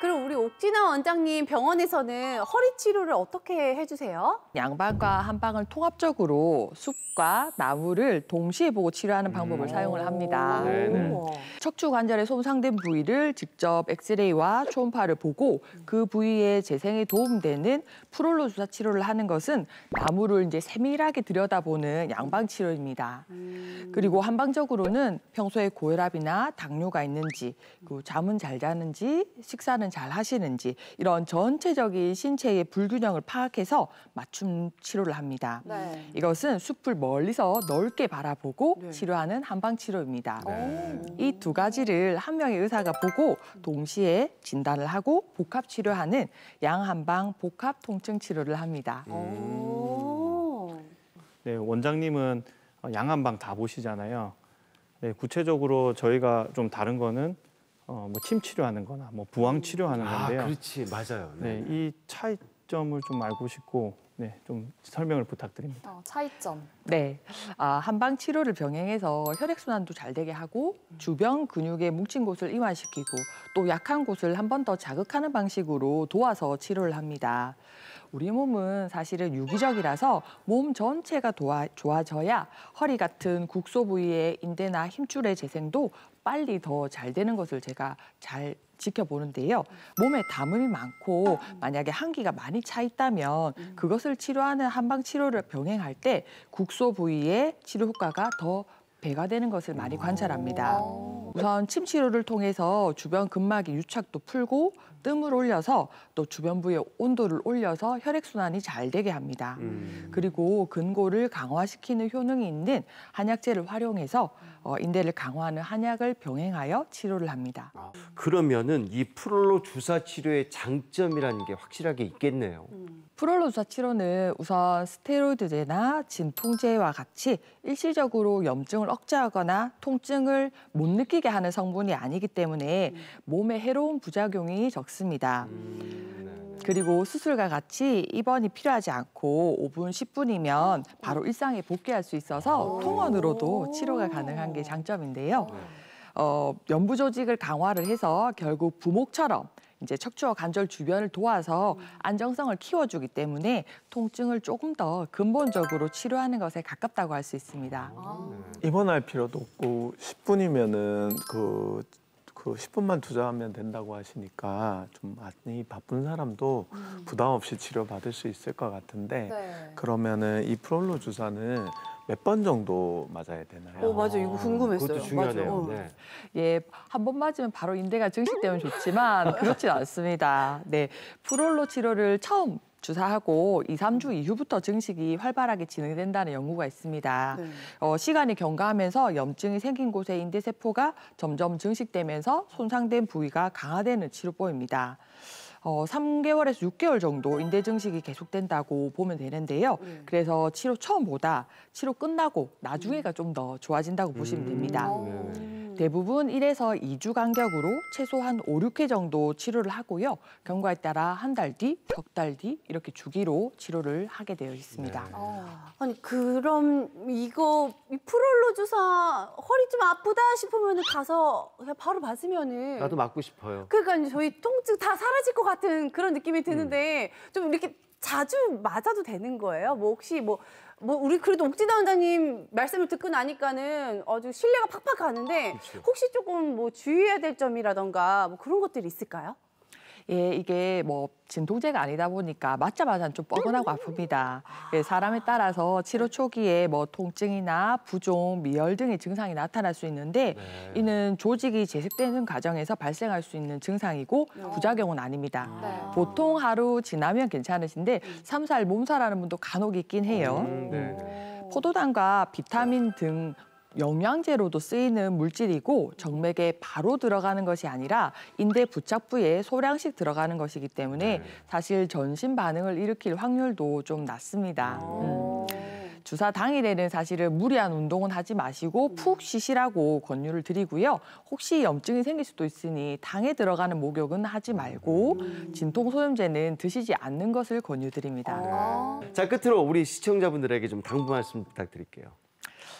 그럼 우리 옥진아 원장님 병원에서는 허리 치료를 어떻게 해주세요? 양방과 한방을 통합적으로 숲과 나무를 동시에 보고 치료하는 방법을 사용을 합니다. 네네. 척추 관절에 손상된 부위를 직접 엑스레이와 초음파를 보고 그 부위의 재생에 도움되는 프롤로 주사 치료를 하는 것은 나무를 이제 세밀하게 들여다보는 양방 치료입니다. 그리고 한방적으로는 평소에 고혈압이나 당뇨가 있는지, 그 잠은 잘 자는지, 식사는 잘 하시는지 이런 전체적인 신체의 불균형을 파악해서 맞춤 치료를 합니다. 네. 이것은 숲을 멀리서 넓게 바라보고 치료하는 한방 치료입니다. 이 두 가지를 한 명의 의사가 보고 동시에 진단을 하고 복합 치료하는 양한방 복합 통증 치료를 합니다. 네, 원장님은 양한방 다 보시잖아요. 네, 구체적으로 저희가 좀 다른 거는 뭐 침 치료하는 거나 뭐 부항 치료하는 건데요. 아, 그렇지. 맞아요. 네, 이 차이점을 좀 알고 싶고 네, 좀 설명을 부탁드립니다. 차이점. 네, 한방 치료를 병행해서 혈액순환도 잘 되게 하고 주변 근육에 뭉친 곳을 이완시키고 또 약한 곳을 한 번 더 자극하는 방식으로 도와서 치료를 합니다. 우리 몸은 사실은 유기적이라서 몸 전체가 좋아져야 허리 같은 국소 부위의 인대나 힘줄의 재생도 빨리 더 잘 되는 것을 제가 잘 지켜보는데요. 몸에 담음이 많고 만약에 한기가 많이 차 있다면 그것을 치료하는 한방 치료를 병행할 때 국소 부위의 치료 효과가 더 배가 되는 것을 많이 관찰합니다. 우선 침 치료를 통해서 주변 근막의 유착도 풀고 뜸을 올려서 또 주변 부의 온도를 올려서 혈액순환이 잘 되게 합니다. 그리고 근골을 강화시키는 효능이 있는 한약재를 활용해서 인대를 강화하는 한약을 병행하여 치료를 합니다. 그러면은 이 프롤로 주사 치료의 장점이라는 게 확실하게 있겠네요. 프롤로 주사 치료는 우선 스테로이드제나 진통제와 같이 일시적으로 염증을 억제하거나 통증을 못 느끼게 하는 성분이 아니기 때문에 몸에 해로운 부작용이 적습니다. 그리고 수술과 같이 입원이 필요하지 않고 5분, 10분이면 바로 일상에 복귀할 수 있어서 통원으로도 치료가 가능한 게 장점인데요. 연부 조직을 강화를 해서 결국 부목처럼 이제 척추와 관절 주변을 도와서 안정성을 키워주기 때문에 통증을 조금 더 근본적으로 치료하는 것에 가깝다고 할 수 있습니다. 입원할 필요도 없고 10분이면은 그 10분만 투자하면 된다고 하시니까 좀 많이 바쁜 사람도 부담 없이 치료받을 수 있을 것 같은데 그러면은 이 프롤로 주사는 몇 번 정도 맞아야 되나요? 맞아, 이거 궁금했어요. 그것도 중요하네요. 맞아. 네. 예, 한 번 맞으면 바로 인대가 증식되면 좋지만 그렇지 않습니다. 네, 프롤로 치료를 처음 주사하고 2, 3주 이후부터 증식이 활발하게 진행된다는 연구가 있습니다. 시간이 경과하면서 염증이 생긴 곳의 인대세포가 점점 증식되면서 손상된 부위가 강화되는 치료법입니다. 3개월에서 6개월 정도 인대 증식이 계속된다고 보면 되는데요. 그래서 치료 처음보다 치료 끝나고 나중에가 좀 더 좋아진다고 보시면 됩니다. 대부분 1에서 2주 간격으로 최소한 5, 6회 정도 치료를 하고요. 경과에 따라 한 달 뒤, 석 달 뒤 이렇게 주기로 치료를 하게 되어 있습니다. 아니 그럼 이 프롤로 주사 허리 좀 아프다 싶으면 가서 그냥 바로 맞으면은 나도 맞고 싶어요. 그러니까 이제 저희 통증 다 사라질 것 같은 그런 느낌이 드는데 좀 이렇게 자주 맞아도 되는 거예요? 뭐 혹시 뭐 우리 그래도 옥진아 원장님 말씀을 듣고 나니까는 아주 신뢰가 팍팍 가는데 혹시 조금 뭐 주의해야 될 점이라던가 뭐 그런 것들이 있을까요? 예, 이게 뭐 진통제가 아니다 보니까 맞자마자 좀 뻐근하고 아픕니다. 예, 사람에 따라서 치료 초기에 뭐 통증이나 부종, 미열 등의 증상이 나타날 수 있는데 이는 조직이 재생되는 과정에서 발생할 수 있는 증상이고 부작용은 아닙니다. 보통 하루 지나면 괜찮으신데 3, 4일 몸살하는 분도 간혹 있긴 해요. 포도당과 비타민 등 영양제로도 쓰이는 물질이고 정맥에 바로 들어가는 것이 아니라 인대 부착 부위에 소량씩 들어가는 것이기 때문에 사실 전신 반응을 일으킬 확률도 좀 낮습니다. 주사 당일에는 사실은 무리한 운동은 하지 마시고 푹 쉬시라고 권유를 드리고요. 혹시 염증이 생길 수도 있으니 당에 들어가는 목욕은 하지 말고 진통소염제는 드시지 않는 것을 권유드립니다. 자, 끝으로 우리 시청자분들에게 좀 당부 말씀 부탁드릴게요.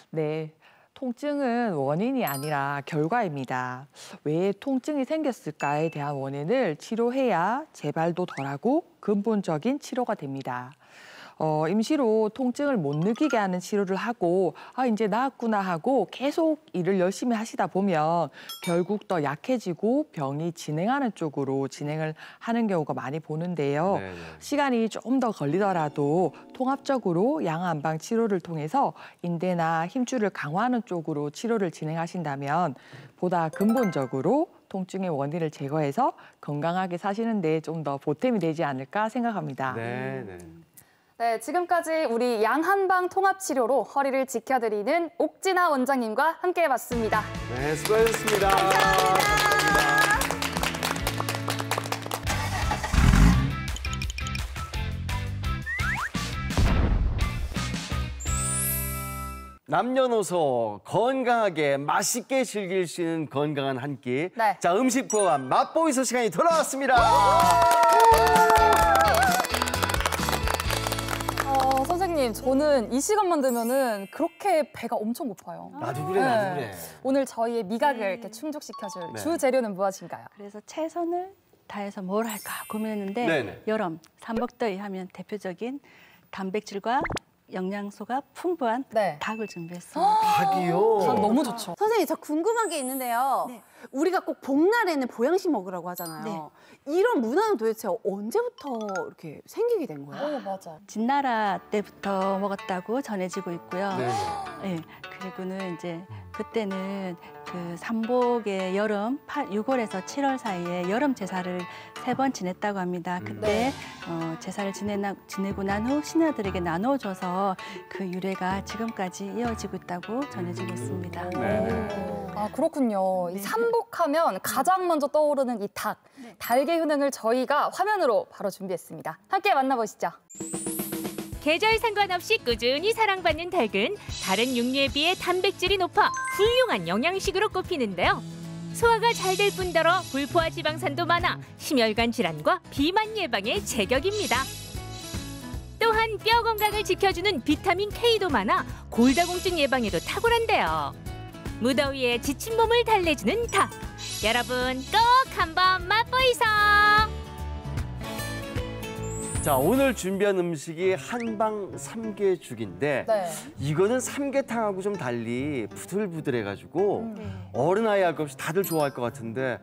네. 통증은 원인이 아니라 결과입니다. 왜 통증이 생겼을까에 대한 원인을 치료해야 재발도 덜하고 근본적인 치료가 됩니다. 임시로 통증을 못 느끼게 하는 치료를 하고 이제 나았구나 하고 계속 일을 열심히 하시다 보면 결국 더 약해지고 병이 진행하는 쪽으로 진행을 하는 경우가 많이 보는데요. 네네. 시간이 좀 더 걸리더라도 통합적으로 양한방 치료를 통해서 인대나 힘줄을 강화하는 쪽으로 치료를 진행하신다면 보다 근본적으로 통증의 원인을 제거해서 건강하게 사시는 데 좀 더 보탬이 되지 않을까 생각합니다. 네. 네, 지금까지 우리 양한방 통합치료로 허리를 지켜드리는 옥진아 원장님과 함께해봤습니다. 네, 수고하셨습니다. 감사합니다. 남녀노소 건강하게 맛있게 즐길 수 있는 건강한 한 끼. 네. 자, 음식 포함 맛보이소 시간이 돌아왔습니다. 선생님, 저는 이 시간만 되면은 그렇게 배가 엄청 고파요. 나도 그래, 나도 그래. 오늘 저희의 미각을 이렇게 충족시켜줄 네. 주 재료는 무엇인가요? 그래서 최선을 다해서 뭘 할까 고민했는데 네네. 여름 삼복더위 하면 대표적인 단백질과 영양소가 풍부한 네. 닭을 준비했습니다. 닭이요? 닭 너무 좋죠. 선생님, 저 궁금한 게 있는데요. 네. 우리가 꼭 복날에는 보양식 먹으라고 하잖아요. 이런 문화는 도대체 언제부터 이렇게 생기게 된 거예요? 맞아. 진나라 때부터 먹었다고 전해지고 있고요. 네. 네, 그리고는 이제 그때는 그 삼복의 여름 6월에서 7월 사이에 여름 제사를 3번 지냈다고 합니다. 그때 제사를 지내고 난 후 신하들에게 나눠줘서 그 유래가 지금까지 이어지고 있다고 전해지고 있습니다. 네. 아, 그렇군요. 이 네. 삼복하면 가장 먼저 떠오르는 이 닭. 닭의 효능을 저희가 화면으로 바로 준비했습니다. 함께 만나보시죠. 계절 상관없이 꾸준히 사랑받는 닭은 다른 육류에 비해 단백질이 높아 훌륭한 영양식으로 꼽히는데요. 소화가 잘 될 뿐더러 불포화 지방산도 많아 심혈관 질환과 비만 예방에 제격입니다. 또한 뼈 건강을 지켜주는 비타민 K도 많아 골다공증 예방에도 탁월한데요. 무더위에 지친 몸을 달래주는 닭. 여러분 꼭 한번 맛보이소. 자, 오늘 준비한 음식이 한방 삼계죽인데 네. 이거는 삼계탕하고 좀 달리 부들부들해가지고 어른 아이 할 것 없이 다들 좋아할 것 같은데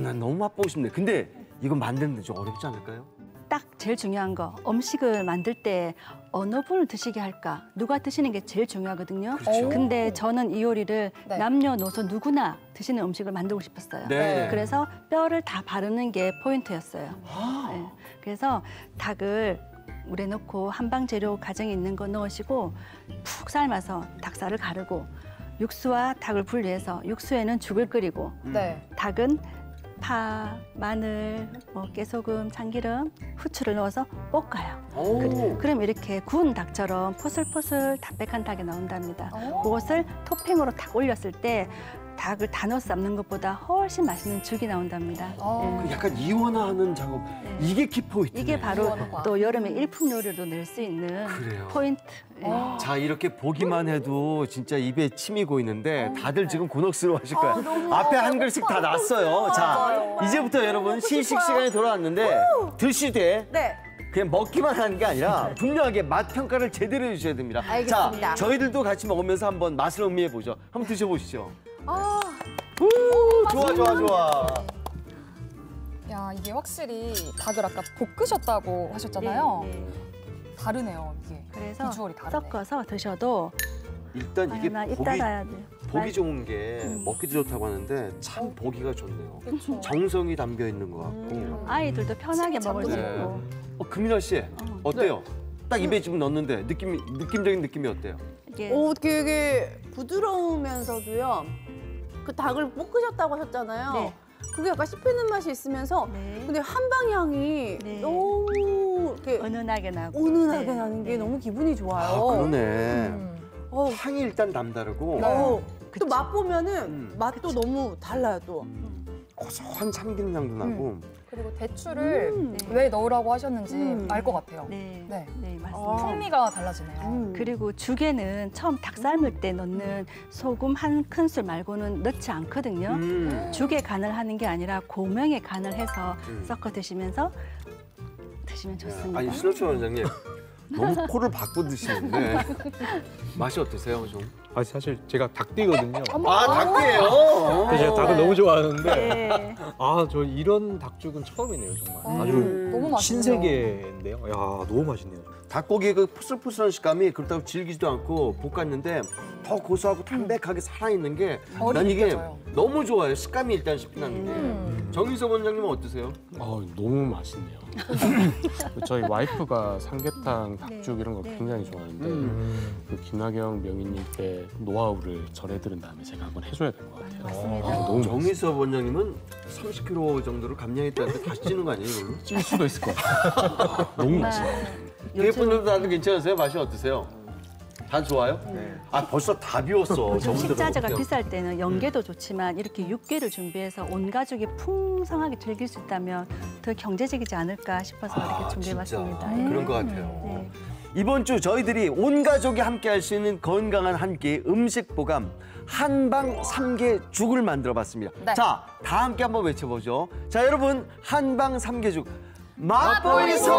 난 너무 맛보고 싶네. 근데 이거 만드는데 좀 어렵지 않을까요? 딱 제일 중요한 거 음식을 만들 때 어느 분을 드시게 할까 누가 드시는 게 제일 중요하거든요. 그렇죠. 근데 저는 이 요리를 네. 남녀노소 누구나 드시는 음식을 만들고 싶었어요. 네. 그래서 뼈를 다 바르는 게 포인트였어요. 네. 그래서 닭을 물에 넣고 한방 재료 가정에 있는 거 넣으시고 푹 삶아서 닭살을 가르고 육수와 닭을 분리해서 육수에는 죽을 끓이고 네. 닭은 파, 마늘, 깨소금, 참기름, 후추를 넣어서 볶아요. 그럼 이렇게 구운 닭처럼 포슬포슬 담백한 닭이 나온답니다. 그것을 토핑으로 딱 올렸을 때 닭을 다 넣어서 삶는 것보다 훨씬 맛있는 죽이 나온답니다. 약간 이원화하는 작업. 이게 키포인트. 이게 바로 이원화. 또 여름에 일품 요리로 낼 수 있는 그래요. 포인트. 자, 이렇게 보기만 해도 진짜 입에 침이 고이는데 다들 지금 곤혹스러워하실 거예요. 앞에 한 글씩 다 났어요. 자, 이제부터 여러분 시식 시간이 돌아왔는데 드시되 네. 그냥 먹기만 하는 게 아니라 분명하게 맛 평가를 제대로 해주셔야 됩니다. 알겠습니다. 자, 저희들도 같이 먹으면서 한번 맛을 음미해 보죠. 한번 드셔보시죠. 좋아. 야, 이게 확실히 닭을 아까 볶으셨다고 하셨잖아요. 네. 다르네요, 이게. 그래서 비주얼이 다르네. 섞어서 드셔도 일단 이게 나 이따 놔야 돼. 보기 좋은 게 먹기도 좋다고 하는데 참 보기가 좋네요. 정성이 담겨 있는 것 같고. 아이들도 편하게 먹을 수 네. 있고. 금민아 씨, 어때요? 딱 입에 지금 넣었는데 느낌적인 느낌이 어때요? 되게 부드러우면서도요. 그 닭을 볶으셨다고 하셨잖아요. 네. 그게 약간 씹히는 맛이 있으면서 네. 근데 한방 향이 네. 너무 이렇게 은은하게 나고. 은은하게 네. 나는 게 네. 너무 기분이 좋아요. 아, 그러네. 어, 향이 일단 남다르고 또 맛보면은 음. 맛도 너무 달라요 또. 고소한 참기름 향도 나고. 그리고 대추를 음. 왜 넣으라고 하셨는지 음. 알 것 같아요. 네, 네. 네, 맞습니다. 풍미가 달라지네요. 그리고 죽에는 처음 닭 삶을 때 넣는 소금 한 큰술 말고는 넣지 않거든요. 죽에 간을 하는 게 아니라 고명에 간을 해서 섞어 드시면서 드시면 좋습니다. 아니 신호철 원장님 너무 코를 박고 드시는데 맛이 어떠세요 좀? 아 사실 제가 닭띠거든요. 아 닭띠예요? 그래서 제가 닭을 너무 좋아하는데 네. 아 저 이런 닭죽은 처음이네요 정말. 아주 너무 맛있네요. 신세계인데요. 야 너무 맛있네요. 닭고기의 그 포슬포슬한 식감이 그렇다고 질기지도 않고 볶았는데 더 고소하고 담백하게 살아있는 게 난 이게 느껴져요. 너무 좋아요. 식감이 일단 씹히는 게. 정희섭 원장님은 어떠세요? 너무 맛있네요. 저희 와이프가 삼계탕, 닭죽 이런 거 굉장히 좋아하는데 그 김나경 명인님 때 노하우를 전해 들은 다음에 제가 한번 해줘야 될 것 같아요. 맞습니다. 너무 정희섭 원장님은 30kg 정도를 감량했다는데 다시 찌는 거 아니에요, 이걸로? 찔 수도 있을 것 같아요. 너무 맛있네요. 뒤에 분들도 다들 괜찮으세요? 맛이 어떠세요? 다 좋아요? 아 벌써 다 비웠어. 요즘 저분들은 식자재가 어떡해요? 비쌀 때는 연계도 좋지만 이렇게 육개를 준비해서 온 가족이 풍성하게 즐길 수 있다면 더 경제적이지 않을까 싶어서 이렇게 준비해봤습니다. 진짜. 예. 그런 것 같아요. 네. 이번 주 저희들이 온 가족이 함께 할 수 있는 건강한 한 끼 음식 보감 한방 삼계죽을 만들어 봤습니다. 네. 자, 다 함께 한번 외쳐보죠. 자, 여러분 한방 삼계죽 맛보이소!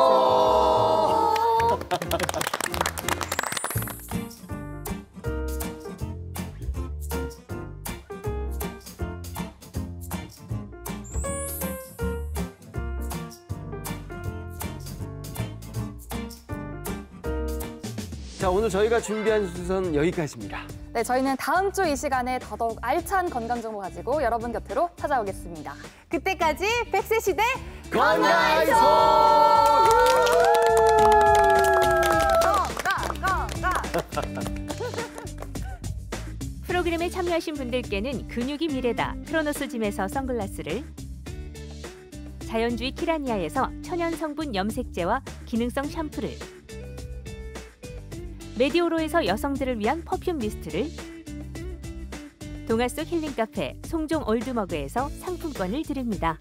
자, 오늘 저희가 준비한 순서는 여기까지입니다. 네, 저희는 다음 주 이 시간에 더더욱 알찬 건강 정보 가지고 여러분 곁으로 찾아오겠습니다. 그때까지 100세 시대 건강하이소! 프로그램에 참여하신 분들께는 근육이 미래다 크로노스 짐에서 선글라스를, 자연주의 키라니아에서 천연 성분 염색제와 기능성 샴푸를, 메디오로에서 여성들을 위한 퍼퓸 미스트를, 동화 속 힐링 카페 송종 올드머그에서 상품권을 드립니다.